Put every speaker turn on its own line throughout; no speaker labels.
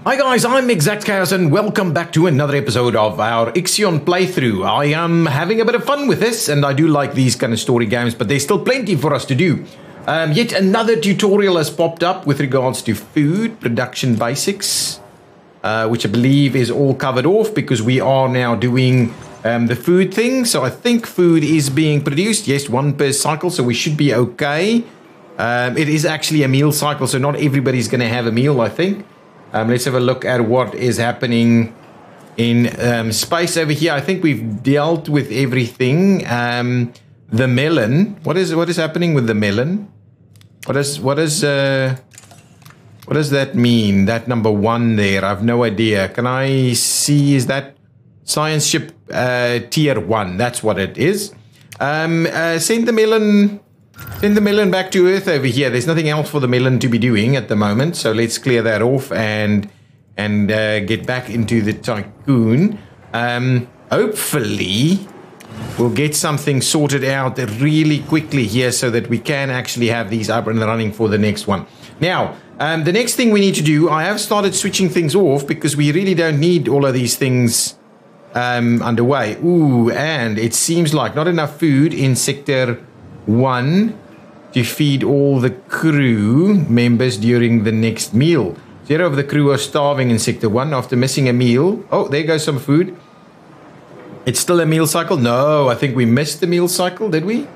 Hi guys, I'm ExactChaos and welcome back to another episode of our Ixion playthrough. I am having a bit of fun with this and I do like these kind of story games, but there's still plenty for us to do. Yet another tutorial has popped up with regards to food production basics, which I believe is all covered off because we are now doing the food thing. So I think food is being produced, yes, 1 per cycle, so we should be okay. It is actually a meal cycle, so not everybody's going to have a meal, I think. Let's have a look at what is happening in space over here. I think we've dealt with everything. The melon. What is happening with the melon? What does that mean? That number 1 there. I've no idea. Can I see? Is that science ship tier 1? That's what it is. Send the melon. Send the melon back to Earth over here. There's nothing else for the melon to be doing at the moment. So let's clear that off and get back into the tycoon. Hopefully, we'll get something sorted out really quickly here so that we can actually have these up and running for the next one. Now, the next thing we need to do, I have started switching things off because we really don't need all of these things underway. Ooh, and it seems like not enough food in Sector 1 to feed all the crew members during the next meal. 0 of the crew are starving in Sector 1 after missing a meal. Oh, there goes some food. It's still a meal cycle? No, I think we missed the meal cycle, did we?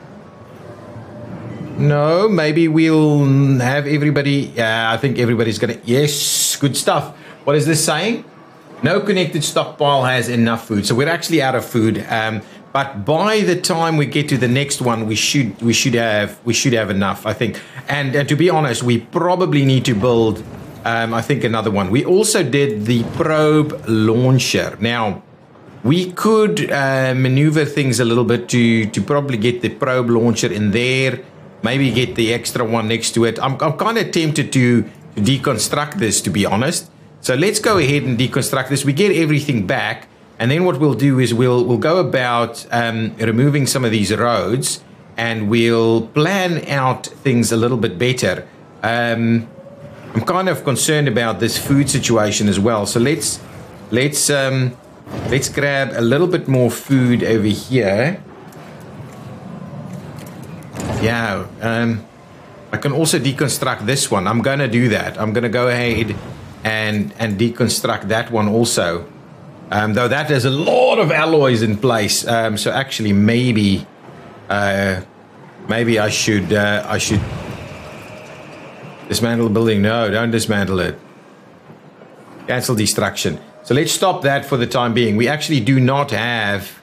No, maybe we'll have everybody. Yeah, I think everybody's gonna. Yes, good stuff. What is this saying? No connected stockpile has enough food. So we're actually out of food. But by the time we get to the next one, we should have enough, I think. And to be honest, we probably need to build, I think, another one. We also did the probe launcher. Now, we could maneuver things a little bit to probably get the probe launcher in there. Maybe get the extra one next to it. I'm kind of tempted to deconstruct this, to be honest. So let's go ahead and deconstruct this. We get everything back. And then what we'll do is we'll go about removing some of these roads and we'll plan out things a little bit better. I'm kind of concerned about this food situation as well. So let's grab a little bit more food over here. Yeah, I can also deconstruct this one. I'm going to do that. I'm going to go ahead and deconstruct that one also. Though that has a lot of alloys in place, so actually maybe I should dismantle the building. No, don't dismantle it. Cancel destruction. So let's stop that for the time being. We actually do not have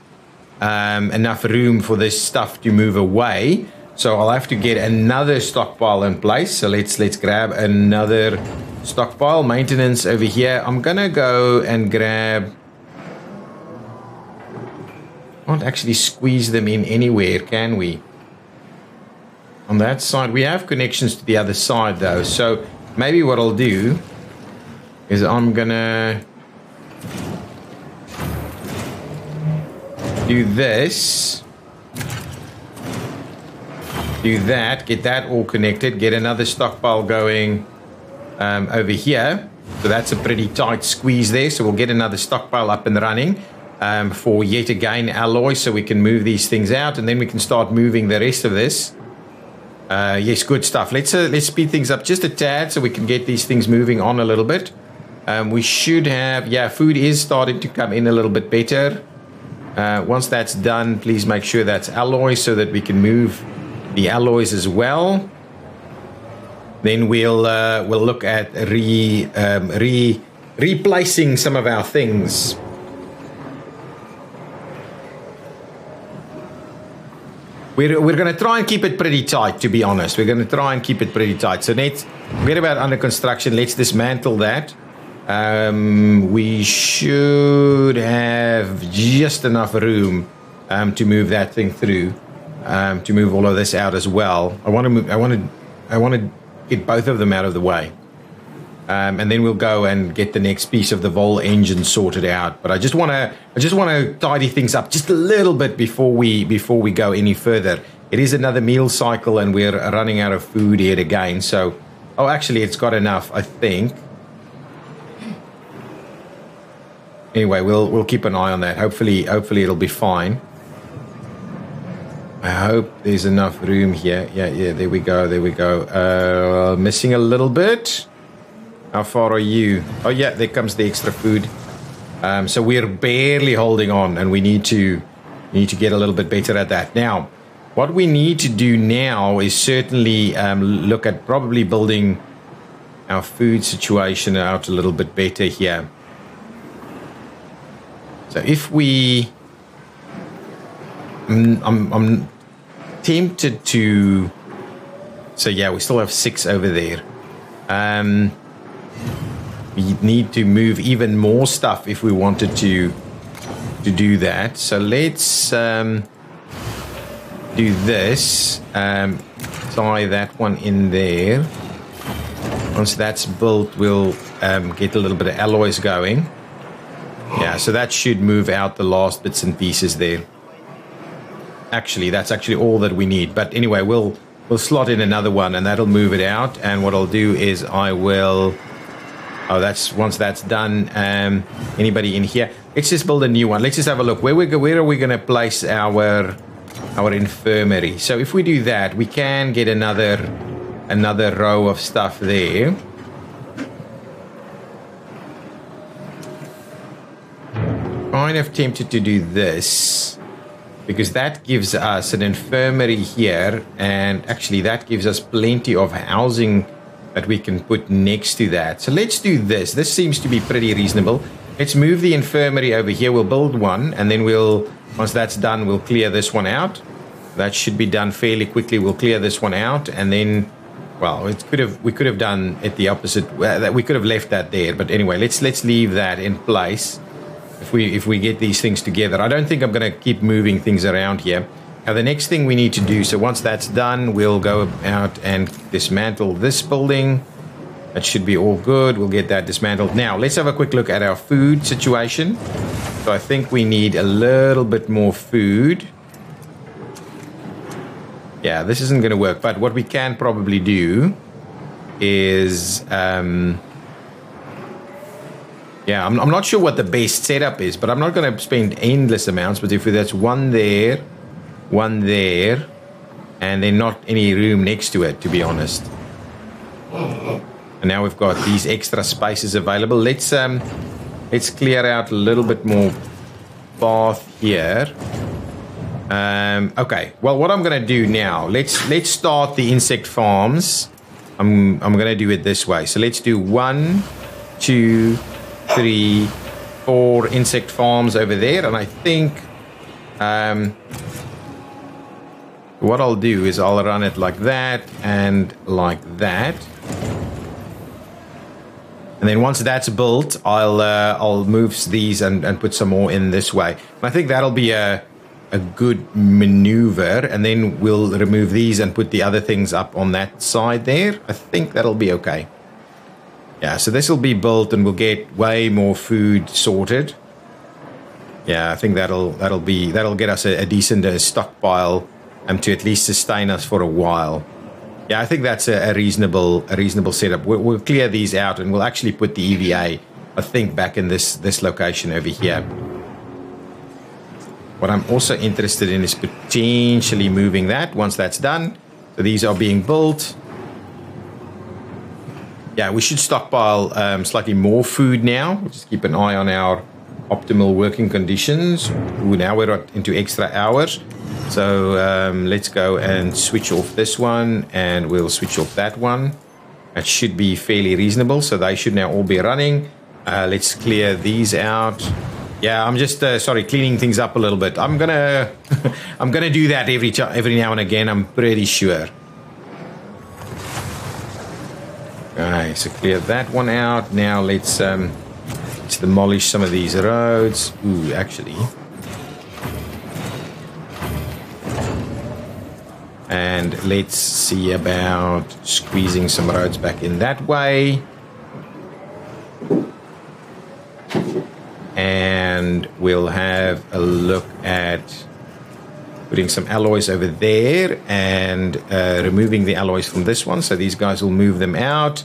enough room for this stuff to move away, so I'll have to get another stockpile in place. So let's grab another stockpile. Maintenance over here. I'm gonna go and grab. Can't actually squeeze them in anywhere, can we? On that side, we have connections to the other side though, so maybe what I'll do is I'm gonna do this, do that, get that all connected, get another stockpile going over here. So that's a pretty tight squeeze there, so we'll get another stockpile up and running. For yet again alloy, so we can move these things out and then we can start moving the rest of this. Yes, good stuff. Let's speed things up just a tad so we can get these things moving on a little bit. We should have, yeah, food is starting to come in a little bit better. Once that's done, please make sure that's alloy so that we can move the alloys as well. Then we'll look at replacing some of our things. We're going to try and keep it pretty tight, to be honest. We're going to try and keep it pretty tight. So let's forget about under construction. Let's dismantle that. We should have just enough room to move that thing through, to move all of this out as well. I want to get both of them out of the way. And then we'll go and get the next piece of the Vol engine sorted out. But I just want to tidy things up just a little bit before we go any further. It is another meal cycle, and we're running out of food yet again. So, oh, actually, it's got enough, I think. Anyway, we'll keep an eye on that. Hopefully it'll be fine. I hope there's enough room here. Yeah, there we go. Missing a little bit. How far are you? Oh yeah, there comes the extra food. So we're barely holding on, and we need to get a little bit better at that. Now, what we need to do now is certainly look at probably building our food situation out a little bit better here. So if we, I'm tempted to, so yeah, we still have 6 over there. We need to move even more stuff if we wanted to do that. So let's do this. Tie that one in there. Once that's built, we'll get a little bit of alloys going. Yeah, so that should move out the last bits and pieces there. Actually, that's actually all that we need. But anyway, we'll slot in another one, and that'll move it out. And what I'll do is I will... Oh, that's once that's done. Anybody in here? Let's just build a new one. Let's just have a look. Where are we going to place our infirmary? So if we do that, we can get another row of stuff there. Kind of tempted to do this because that gives us an infirmary here, and actually that gives us plenty of housing that we can put next to that. So let's do this. This seems to be pretty reasonable. Let's move the infirmary over here. We'll build one, and then once that's done, we'll clear this one out. That should be done fairly quickly. We'll clear this one out, and then, well, we could have done it the opposite. We could have left that there, but anyway, let's leave that in place. If we get these things together, I don't think I'm going to keep moving things around here. Now, the next thing we need to do, so once that's done, we'll go out and dismantle this building. That should be all good. We'll get that dismantled. Now, let's have a quick look at our food situation. So I think we need a little bit more food. Yeah, this isn't going to work. But what we can probably do is... yeah, I'm not sure what the best setup is, but I'm not going to spend endless amounts. But if that's one there, and then not any room next to it, to be honest. And now we've got these extra spaces available. Let's clear out a little bit more path here. Okay. Well, what I'm going to do now, let's start the insect farms. I'm going to do it this way. So let's do 1, 2, 3, 4 insect farms over there, and I think what I'll do is I'll run it like that and like that, and then once that's built, I'll move these and put some more in this way. And I think that'll be a good maneuver, and then we'll remove these and put the other things up on that side there. I think that'll be okay. Yeah, so this will be built, and we'll get way more food sorted. Yeah, I think that'll get us a decent stockpile, to at least sustain us for a while. Yeah, I think that's a reasonable setup. We'll clear these out, and we'll actually put the EVA, I think, back in this location over here. What I'm also interested in is potentially moving that once that's done. So these are being built. Yeah, we should stockpile slightly more food now. We'll just keep an eye on our optimal working conditions. Ooh, now we're into extra hours. So let's go and switch off this one, and we'll switch off that one. That should be fairly reasonable. So they should now all be running. Let's clear these out. Yeah, I'm just cleaning things up a little bit. I'm gonna do that every now and again. I'm pretty sure. Okay, so clear that one out. Now let's demolish some of these roads. Ooh, actually. And let's see about squeezing some roads back in that way. And we'll have a look at putting some alloys over there and removing the alloys from this one. So these guys will move them out,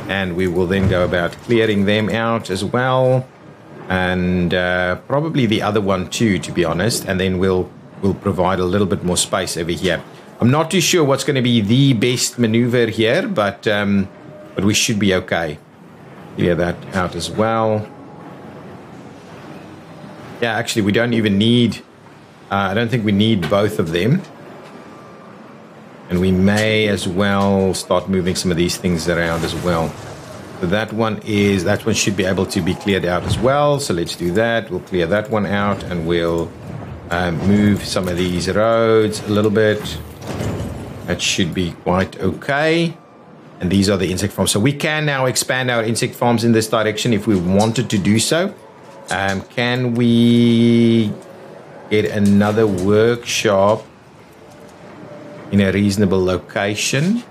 and we will then go about clearing them out as well. and probably the other one too, to be honest, and then we'll provide a little bit more space over here. I'm not too sure what's going to be the best maneuver here, but we should be okay. Clear that out as well. Yeah, actually, we don't even need... I don't think we need both of them. And we may as well start moving some of these things around as well. So that one should be able to be cleared out as well. So let's do that. We'll clear that one out, and we'll move some of these roads a little bit. That should be quite okay. And these are the insect farms. So we can now expand our insect farms in this direction if we wanted to do so. Can we get another workshop in a reasonable location?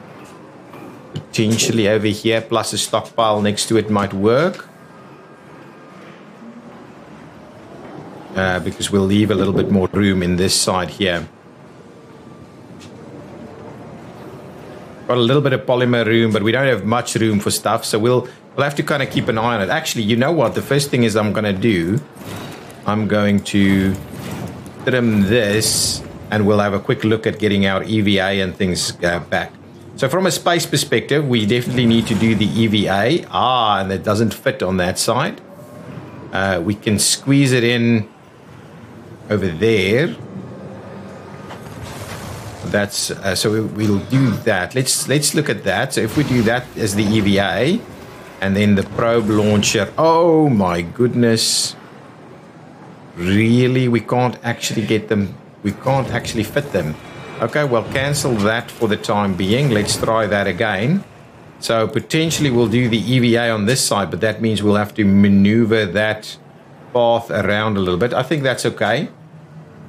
Potentially over here, plus a stockpile next to it might work. Because we'll leave a little bit more room in this side here. Got a little bit of polymer room, but we don't have much room for stuff, so we'll have to kind of keep an eye on it. Actually, you know what? The first thing is I'm going to do, I'm going to trim this, and we'll have a quick look at getting our EVA and things back. So from a space perspective, we definitely need to do the EVA. And it doesn't fit on that side. We can squeeze it in over there. That's so we'll do that. Let's look at that. So if we do that as the EVA, and then the probe launcher. Oh my goodness! Really, we can't actually get them. We can't actually fit them. Okay, well, cancel that for the time being. Let's try that again. So potentially we'll do the EVA on this side, but that means we'll have to maneuver that path around a little bit. I think that's okay.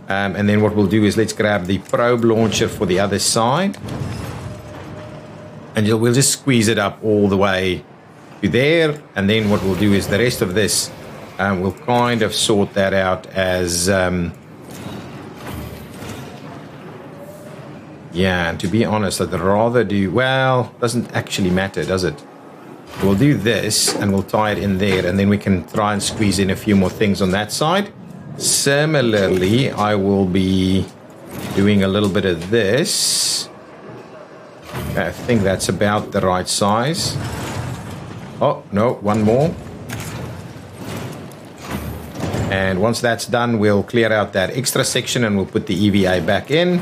And then what we'll do is let's grab the probe launcher for the other side. And we'll just squeeze it up all the way to there. And then what we'll do is the rest of this, we'll kind of sort that out as... yeah, and to be honest, I'd rather do... Well, doesn't actually matter, does it? We'll do this, and we'll tie it in there, and then we can try and squeeze in a few more things on that side. Similarly, I will be doing a little bit of this. Okay, I think that's about the right size. Oh, no, one more. And once that's done, we'll clear out that extra section, and we'll put the EVA back in.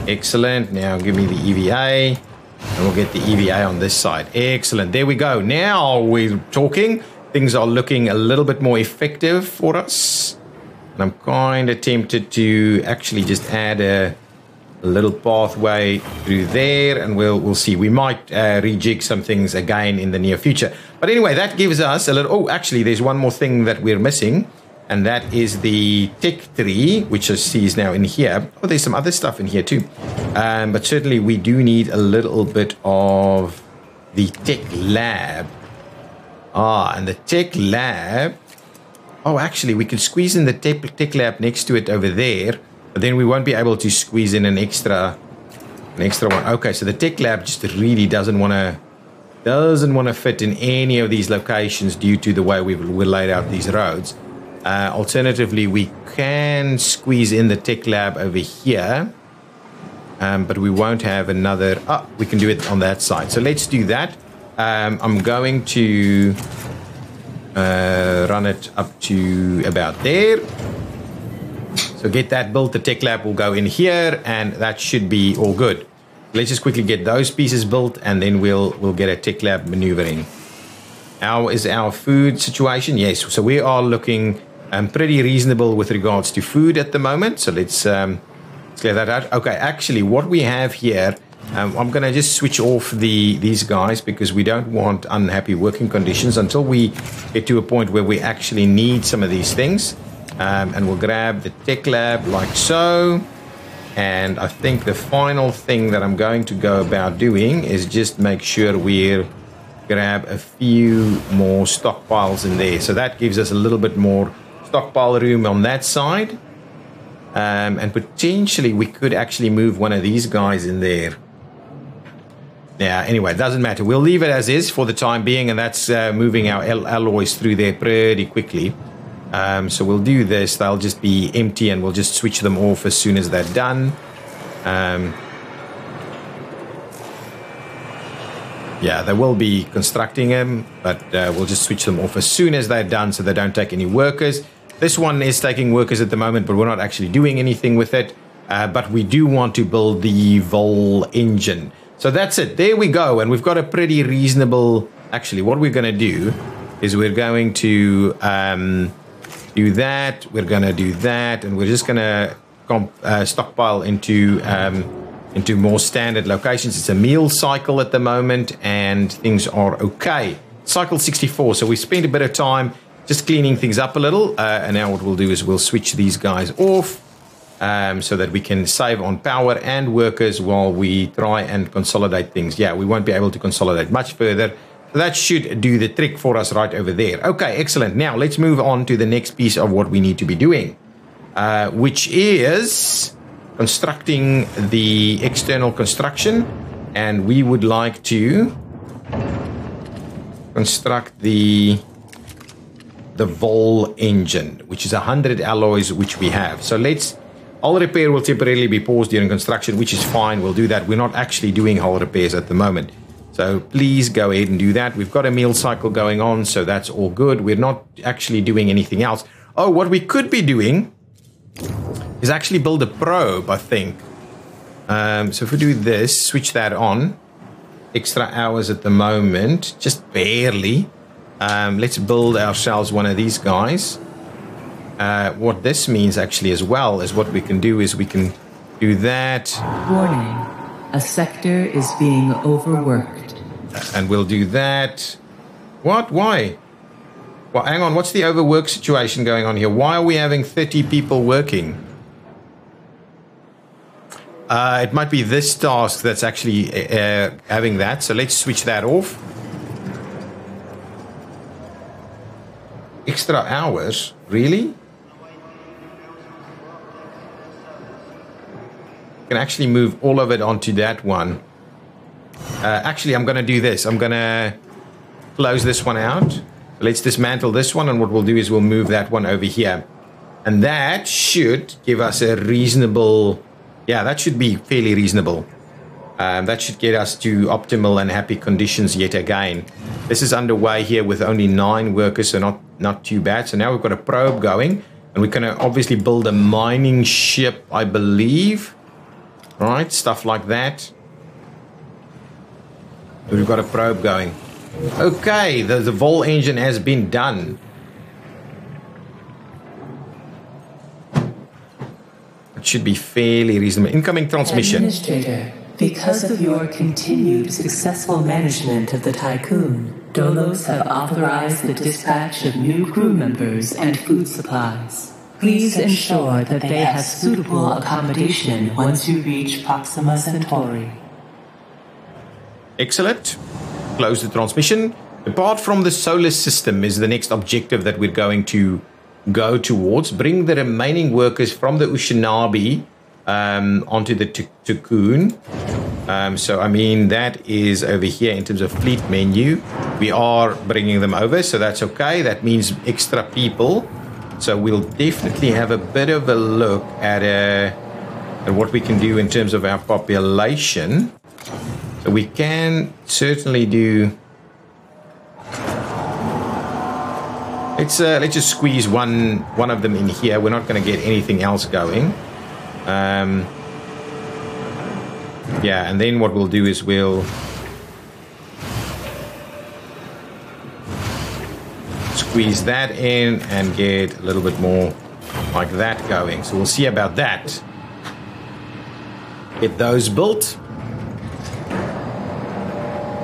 Excellent. Now give me the EVA, and we'll get the EVA on this side. Excellent. There we go. Now we're talking. Things are looking a little bit more effective for us. And I'm kind of tempted to actually just add a little pathway through there, and we'll see. We might rejig some things again in the near future. But anyway, that gives us a little... Oh, actually, there's one more thing that we're missing. And that is the Ep.3, which I see is now in here. Oh, there's some other stuff in here too. But certainly we do need a little bit of the tech lab. And the tech lab... Oh, actually, we can squeeze in the tech lab next to it over there. But then we won't be able to squeeze in an extra one. Okay, so the tech lab just really doesn't want to fit in any of these locations due to the way we've laid out these roads. Alternatively, we can squeeze in the tech lab over here, but we won't have another... we can do it on that side. So let's do that. I'm going to run it up to about there. So get that built. The tech lab will go in here, and that should be all good. Let's just quickly get those pieces built, and then we'll get a tech lab maneuvering. How is our food situation? Yes, so we are looking... pretty reasonable with regards to food at the moment. So let's clear that out. Okay, actually, what we have here, I'm going to just switch off these guys because we don't want unhappy working conditions until we get to a point where we actually need some of these things. And we'll grab the tech lab like so. And I think the final thing that I'm going to go about doing is just make sure we're grab a few more stockpiles in there. So that gives us a little bit more stockpile room on that side, and potentially we could actually move one of these guys in there. Yeah, anyway, it doesn't matter. We'll leave it as is for the time being, and that's moving our alloys through there pretty quickly. So we'll do this. They'll just be empty and we'll just switch them off as soon as they're done. Yeah, they will be constructing them, but we'll just switch them off as soon as they're done so they don't take any workers. This one is taking workers at the moment, but we're not actually doing anything with it. But we do want to build the Vol engine. So that's it. There we go. And we've got a pretty reasonable... Actually, what we're going to do is we're going to do that. We're going to do that. And we're just going to stockpile into more standard locations. It's a meal cycle at the moment, and things are okay. Cycle 64. So we spent a bit of time just cleaning things up a little. And now what we'll do is we'll switch these guys off. So that we can save on power and workers while we try and consolidate things. Yeah, we won't be able to consolidate much further. That should do the trick for us right over there. Okay, excellent. Now, let's move on to the next piece of what we need to be doing, which is constructing the external construction. And we would like to construct the Vol engine, which is 100 alloys, which we have. So let's... Hull repair will temporarily be paused during construction, which is fine. We'll do that. We're not actually doing hull repairs at the moment. So please go ahead and do that. We've got a meal cycle going on, so that's all good. We're not actually doing anything else. Oh, what we could be doing is actually build a probe, I think. So if we do this, switch that on. Extra hours at the moment, just barely. Let's build ourselves one of these guys. What this means actually as well is what we can do is we can do that.
Warning, a sector is being overworked.
And we'll do that. What? Why? Well, hang on. What's the overwork situation going on here? Why are we having 30 people working? It might be this task that's actually having that. So let's switch that off. Extra hours? Really? Can actually move all of it onto that one. Actually, I'm going to do this. I'm going to close this one out. Let's dismantle this one, and what we'll do is we'll move that one over here. And that should give us a reasonable... Yeah, that should be fairly reasonable. That should get us to optimal and happy conditions yet again. This is underway here with only 9 workers, so not too bad. So now we've got a probe going, and we're going to obviously build a mining ship, I believe. Right, stuff like that. We've got a probe going. Okay, the Vol engine has been done. It should be fairly reasonable. Incoming transmission.
Administrator, because of your continued successful management of the Tycoon, Dolos have authorized the dispatch of new crew members and food supplies. Please ensure that they have suitable accommodation once you reach Proxima Centauri.
Excellent. Close the transmission. Apart from the solar system is the next objective that we're going to go towards. Bring the remaining workers from the Ushinabi onto the Tiqqun. So, I mean, that is over here in terms of fleet menu. We are bringing them over, so that's okay. That means extra people. So we'll definitely have a bit of a look at what we can do in terms of our population. So we can certainly do... Let's just squeeze one of them in here. We're not going to get anything else going. Yeah, and then what we'll do is we'll... squeeze that in and get a little bit more like that going. So we'll see about that. Get those built.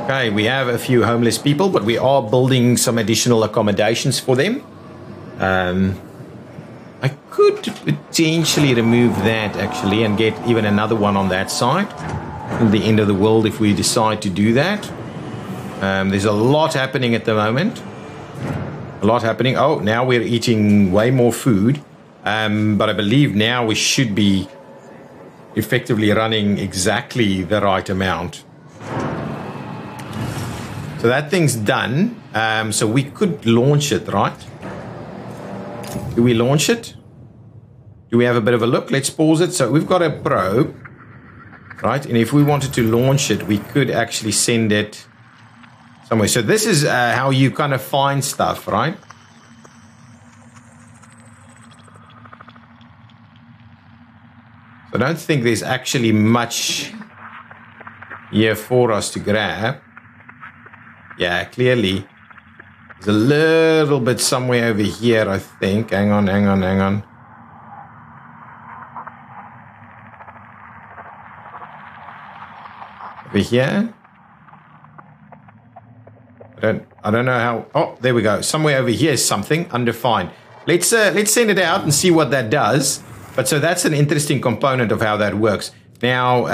Okay, we have a few homeless people, but we are building some additional accommodations for them. I could potentially remove that actually and get even another one on that side. In the end of the world if we decide to do that. There's a lot happening at the moment. A lot happening. Oh, now we're eating way more food. But I believe now we should be effectively running exactly the right amount. So that thing's done. So we could launch it, right? Do we launch it? Do we have a bit of a look? Let's pause it. So we've got a probe, right? And if we wanted to launch it, we could actually send it somewhere. So this is how you kind of find stuff, right? I don't think there's actually much here for us to grab. Yeah, clearly. There's a little bit somewhere over here, I think. Hang on. Over here. I don't know how. Oh, there we go. Somewhere over here is something undefined. Let's send it out and see what that does. But so that's an interesting component of how that works. Now,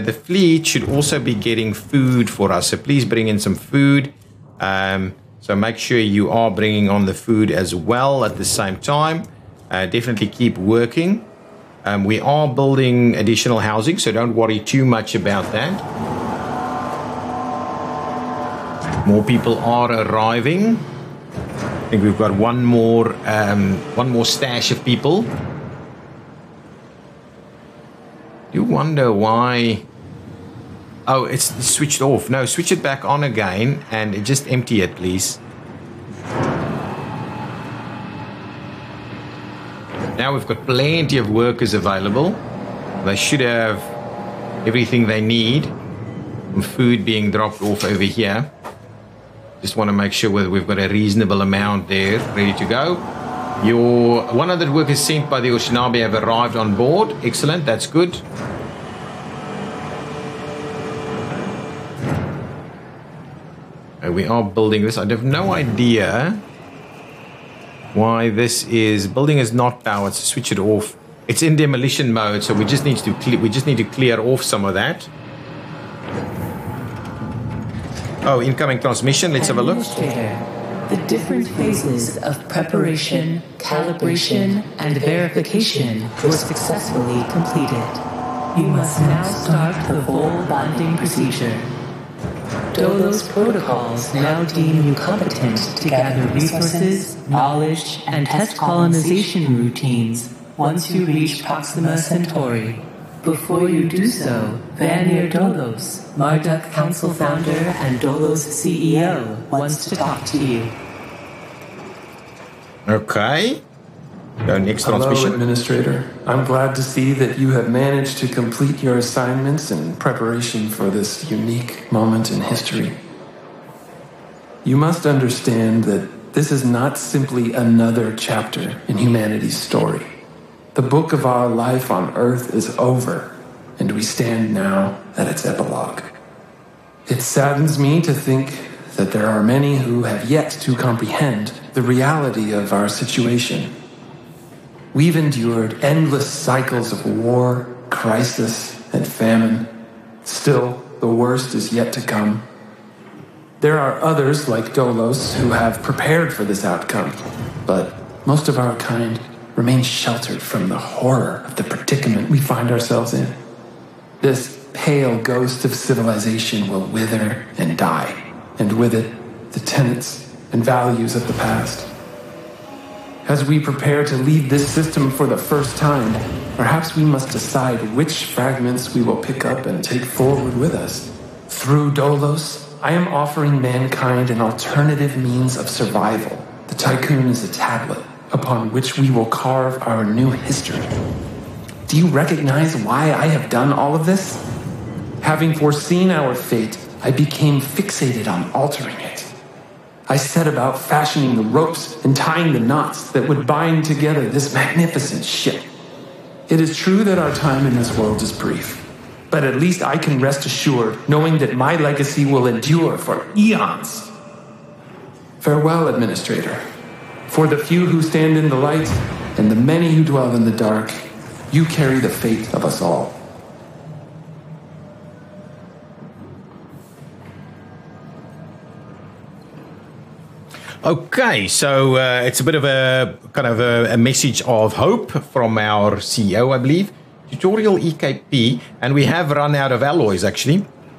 the fleet should also be getting food for us. So please bring in some food. So make sure you are bringing on the food as well at the same time. Definitely keep working. We are building additional housing, so don't worry too much about that. More people are arriving. I think we've got one more stash of people. You wonder why. Oh, it's switched off. No, switch it back on again and just empty it, please. Now we've got plenty of workers available. They should have everything they need. Food being dropped off over here. Just want to make sure whether we've got a reasonable amount there ready to go. Your 100 workers sent by the Oshinabe have arrived on board. Excellent, that's good. We are building this. I have no idea why this is. Building is not powered, so switch it off. It's in demolition mode, so we just need to clear off some of that. Oh, incoming transmission. Let's have a look.
The different phases of preparation, calibration, and verification were successfully completed. You must now start the full bonding procedure. Dolos protocols now deem you competent to gather resources, knowledge, and test colonization routines once you reach Proxima Centauri. Before you do so, Vanir Dolos, Marduk Council founder and Dolos CEO, wants to talk to you.
Okay. Next
Hello,
transmission.
Administrator. I'm glad to see that you have managed to complete your assignments in preparation for this unique moment in history. You must understand that this is not simply another chapter in humanity's story. The book of our life on Earth is over, and we stand now at its epilogue. It saddens me to think that there are many who have yet to comprehend the reality of our situation. We've endured endless cycles of war, crisis, and famine. Still, the worst is yet to come. There are others like Dolos who have prepared for this outcome, but most of our kind remain sheltered from the horror of the predicament we find ourselves in. This pale ghost of civilization will wither and die, and with it, the tenets and values of the past. As we prepare to lead this system for the first time, perhaps we must decide which fragments we will pick up and take forward with us. Through Dolos, I am offering mankind an alternative means of survival. The tycoon is a tablet upon which we will carve our new history. Do you recognize why I have done all of this? Having foreseen our fate, I became fixated on altering it. I set about fashioning the ropes and tying the knots that would bind together this magnificent ship. It is true that our time in this world is brief, but at least I can rest assured knowing that my legacy will endure for eons. Farewell, Administrator. For the few who stand in the light and the many who dwell in the dark, you carry the fate of us all.
Okay, so it's a bit of a kind of a message of hope from our CEO, I believe. Tutorial EKP, and we have run out of alloys actually,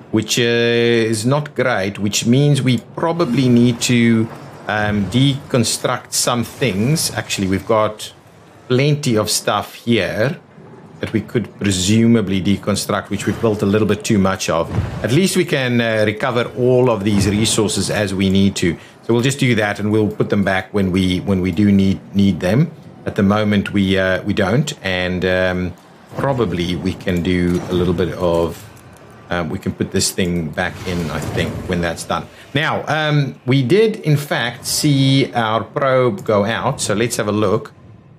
which is not great, which means we probably need to deconstruct some things. Actually, we've got plenty of stuff here that we could presumably deconstruct, which we've built a little bit too much of. At least we can recover all of these resources as we need to. So we'll just do that, and we'll put them back when we do need them. At the moment, we don't, and probably we can do a little bit of. We can put this thing back in, I think, when that's done. Now, we did in fact see our probe go out. So let's have a look.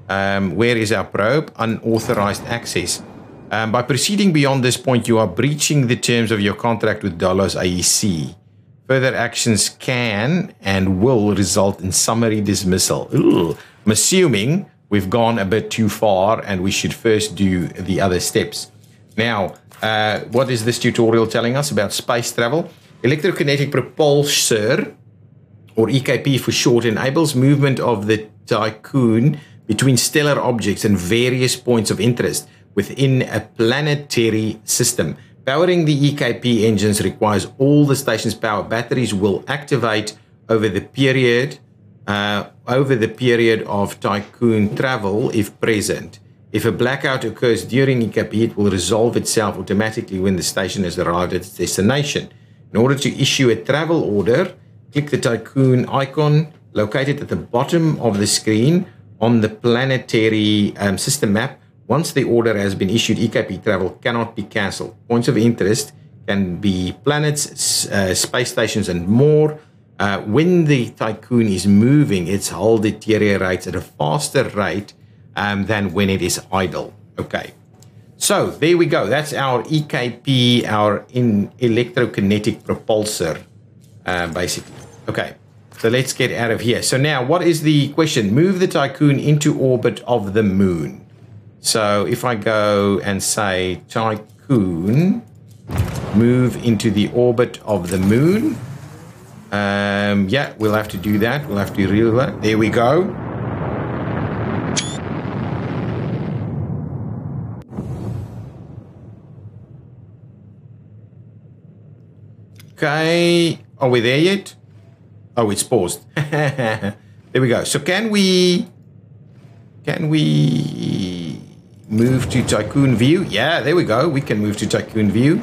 Where is our probe? Unauthorized access. By proceeding beyond this point, you are breaching the terms of your contract with Dolos AEC. Further actions can and will result in summary dismissal. Ooh. I'm assuming we've gone a bit too far and we should first do the other steps. Now, what is this tutorial telling us about space travel? Electrokinetic propulsor, or EKP for short, enables movement of the tycoon between stellar objects and various points of interest within a planetary system. Powering the EKP engines requires all the station's power. Batteries will activate over the period of tycoon travel if present. If a blackout occurs during EKP, it will resolve itself automatically when the station has arrived at its destination. In order to issue a travel order, click the tycoon icon located at the bottom of the screen on the planetary system map. Once the order has been issued, EKP travel cannot be cancelled. Points of interest can be planets, space stations, and more. When the tycoon is moving, its hull deteriorates at a faster rate than when it is idle. Okay, so there we go. That's our EKP, our electrokinetic propulsor, basically. Okay. So let's get out of here. So now, what is the question? Move the tycoon into orbit of the moon. So if I go and say tycoon, move into the orbit of the moon. Yeah, we'll have to do that. We'll have to reel that. There we go. Okay. Are we there yet? Oh, it's paused. There we go. So can we move to tycoon view? Yeah, there we go. We can move to tycoon view.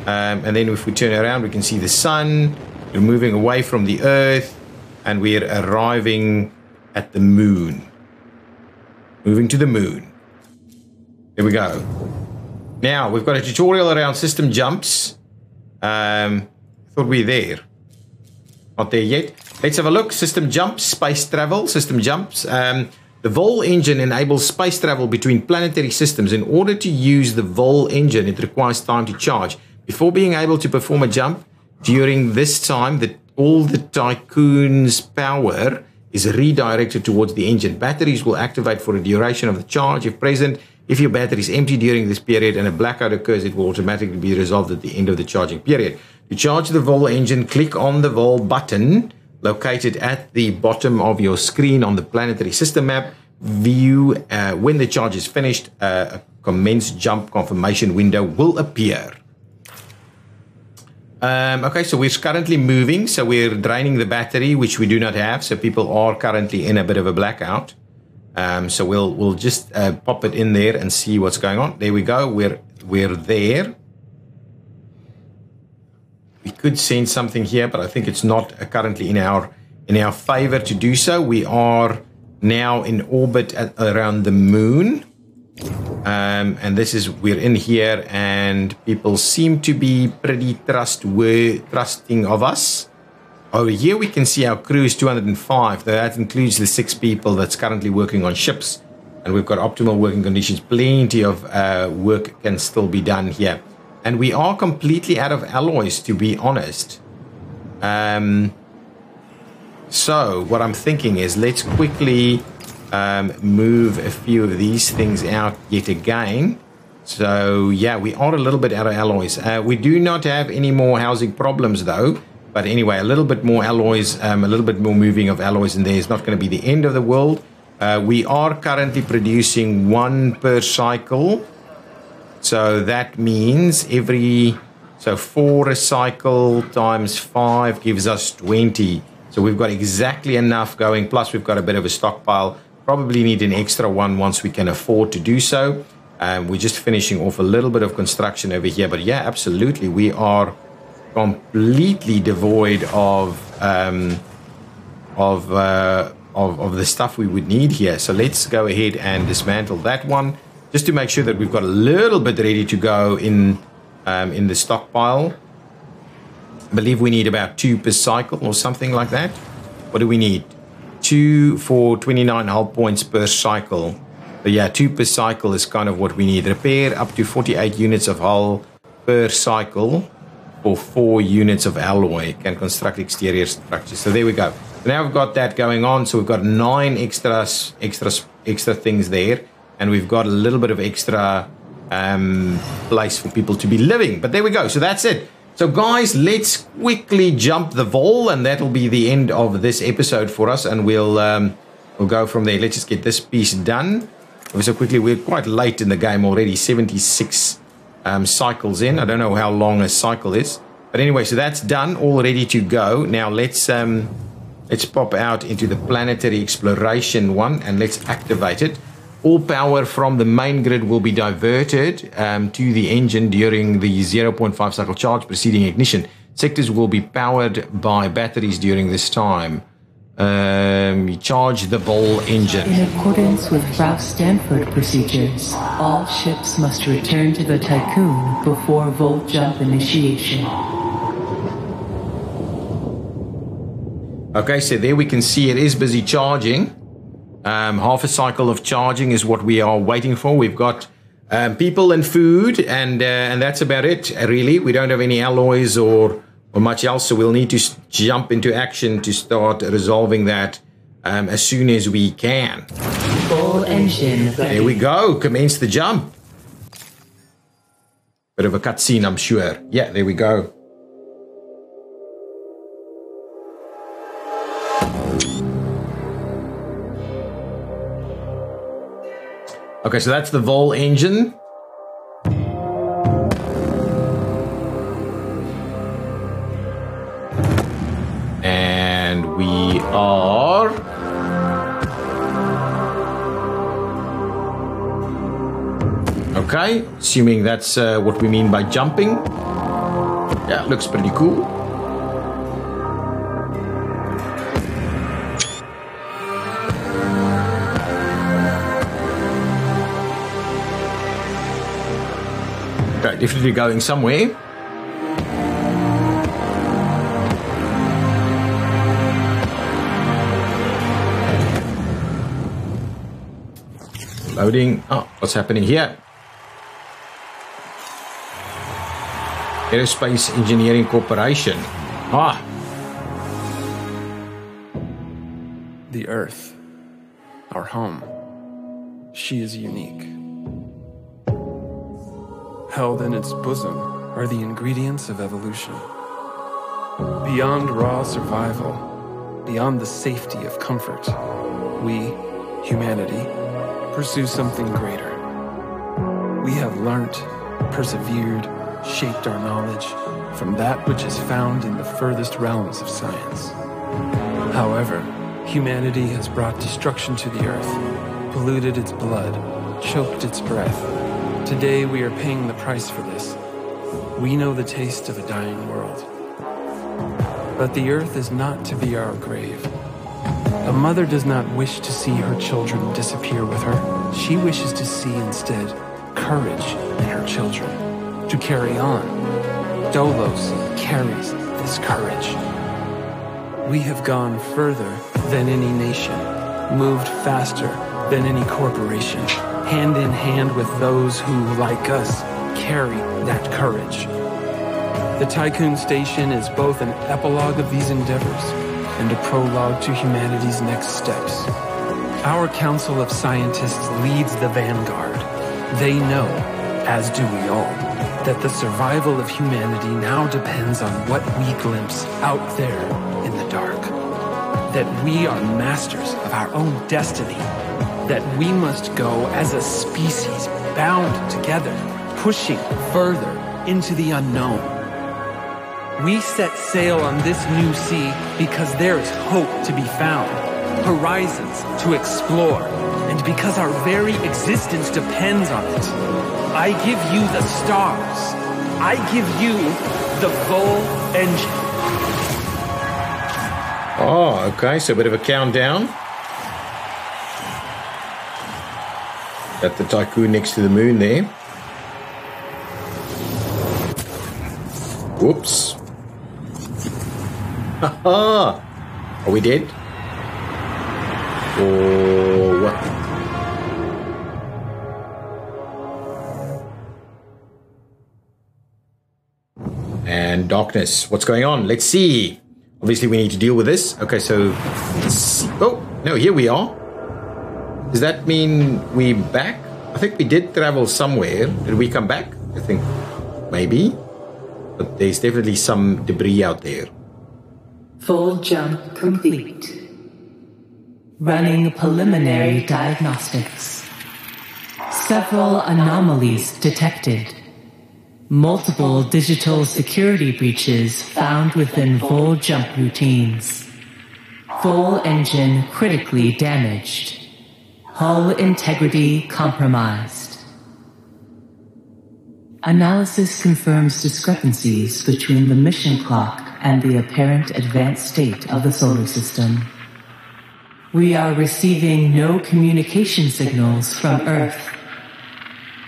And then if we turn around, we can see the sun. We're moving away from the earth, and we're arriving at the moon. Moving to the moon. There we go. Now, we've got a tutorial around system jumps. Thought we were there. Not there yet. Let's have a look. System jumps, space travel, system jumps. The Vol engine enables space travel between planetary systems. In order to use the Vol engine, it requires time to charge. Before being able to perform a jump, during this time, all the tycoon's power is redirected towards the engine. Batteries will activate for a duration of the charge if present. If your battery is empty during this period and a blackout occurs, it will automatically be resolved at the end of the charging period. To charge the Vol engine, click on the Vol button located at the bottom of your screen on the planetary system map. View when the charge is finished, a commence jump confirmation window will appear. Okay, so we're currently moving, so we're draining the battery, which we do not have, so people are currently in a bit of a blackout. So we'll just pop it in there and see what's going on. There we go. We're there. We could send something here, but I think it's not currently in our favor to do so. We are now in orbit around the moon, and we're in here, and people seem to be pretty trusting of us. Over here we can see our crew is 205. That includes the 6 people that's currently working on ships, and we've got optimal working conditions. Plenty of work can still be done here. And we are completely out of alloys, to be honest. So what I'm thinking is let's quickly move a few of these things out yet again. So yeah, we are a little bit out of alloys. We do not have any more housing problems though. But anyway, a little bit more alloys, a little bit more moving of alloys in there is not going to be the end of the world. We are currently producing 1 per cycle. So that means for a cycle times 5 gives us 20. So we've got exactly enough going, plus we've got a bit of a stockpile. Probably need an extra one once we can afford to do so. We're just finishing off a little bit of construction over here. But yeah, absolutely, we are completely devoid of the stuff we would need here. So let's go ahead and dismantle that one, just to make sure that we've got a little bit ready to go in the stockpile. I believe we need about 2 per cycle or something like that. What do we need? 2 for 29 hull points per cycle. So yeah, 2 per cycle is kind of what we need. Repair up to 48 units of hull per cycle for 4 units of alloy. Can construct exterior structures. So there we go. So now we've got that going on. So we've got 9 extra things there, and we've got a little bit of extra place for people to be living. But there we go. So that's it. So guys, let's quickly jump the vol, and that'll be the end of this episode for us, and we'll go from there. Let's just get this piece done. So quickly, we're quite late in the game already, 76 cycles in. I don't know how long a cycle is, but anyway, so that's done, all ready to go. Now let's pop out into the planetary exploration one, and let's activate it. All power from the main grid will be diverted to the engine during the 0.5 cycle charge preceding ignition. Sectors will be powered by batteries during this time. Charge the Vol engine.
In accordance with Ralph Stanford procedures, all ships must return to the Tycoon before Volt jump initiation.
Okay, so there we can see it is busy charging. Half a cycle of charging is what we are waiting for. We've got people and food, and that's about it, really. We don't have any alloys or much else, so we'll need to jump into action to start resolving that as soon as we can.
Full engine ready.
There we go. Commence the jump. Bit of a cutscene, I'm sure. Yeah, there we go. Okay, so that's the Vol engine. And we are... Okay, assuming that's what we mean by jumping. Yeah, looks pretty cool. Definitely going somewhere. Loading. Oh, what's happening here? Aerospace Engineering Corporation. Ah.
The Earth, our home, she is unique. Held in its bosom are the ingredients of evolution. Beyond raw survival, beyond the safety of comfort, we, humanity, pursue something greater. We have learnt, persevered, shaped our knowledge from that which is found in the furthest realms of science. However, humanity has brought destruction to the earth, polluted its blood, choked its breath. Today we are paying the price for this. We know the taste of a dying world. But the earth is not to be our grave. A mother does not wish to see her children disappear with her. She wishes to see instead courage in her children, to carry on. Dolos carries this courage. We have gone further than any nation, moved faster than any corporation, hand in hand with those who, like us, carry that courage. The Tycoon Station is both an epilogue of these endeavors and a prologue to humanity's next steps. Our Council of Scientists leads the vanguard. They know, as do we all, that the survival of humanity now depends on what we glimpse out there in the dark. That we are masters of our own destiny. That we must go as a species bound together, pushing further into the unknown.
We set sail on this new sea because there is hope to be found, horizons to explore, and because our very existence depends on it. I give you the stars. I give you the full engine.
Oh, okay, so a bit of a countdown. Got the tycoon next to the moon there. Whoops. Haha! Are we dead? Or what? And darkness. What's going on? Let's see. Obviously, we need to deal with this. Okay, so... Oh, no, here we are. Does that mean we're back? I think we did travel somewhere. Did we come back? I think maybe. But there's definitely some debris out there.
Full jump complete. Running preliminary diagnostics. Several anomalies detected. Multiple digital security breaches found within full jump routines. Full engine critically damaged. Hull integrity compromised. Analysis confirms discrepancies between the mission clock and the apparent advanced state of the solar system. We are receiving no communication signals from Earth.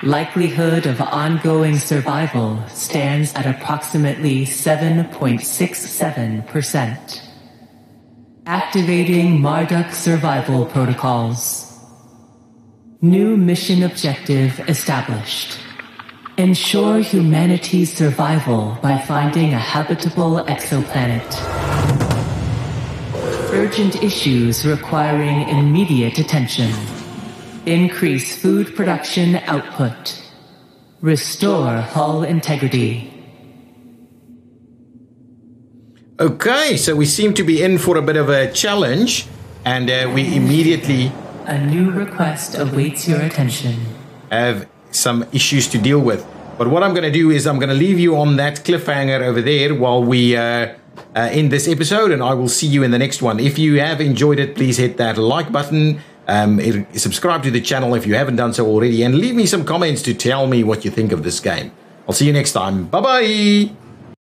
Likelihood of ongoing survival stands at approximately 7.67%. Activating Marduk survival protocols. New mission objective established. Ensure humanity's survival by finding a habitable exoplanet. Urgent issues requiring immediate attention. Increase food production output. Restore hull integrity.
Okay, so we seem to be in for a bit of a challenge, and we immediately...
A new request awaits your attention.
Have some issues to deal with. But what I'm going to do is I'm going to leave you on that cliffhanger over there while we end this episode, and I will see you in the next one. If you have enjoyed it, please hit that like button, subscribe to the channel if you haven't done so already, and leave me some comments to tell me what you think of this game. I'll see you next time. Bye-bye!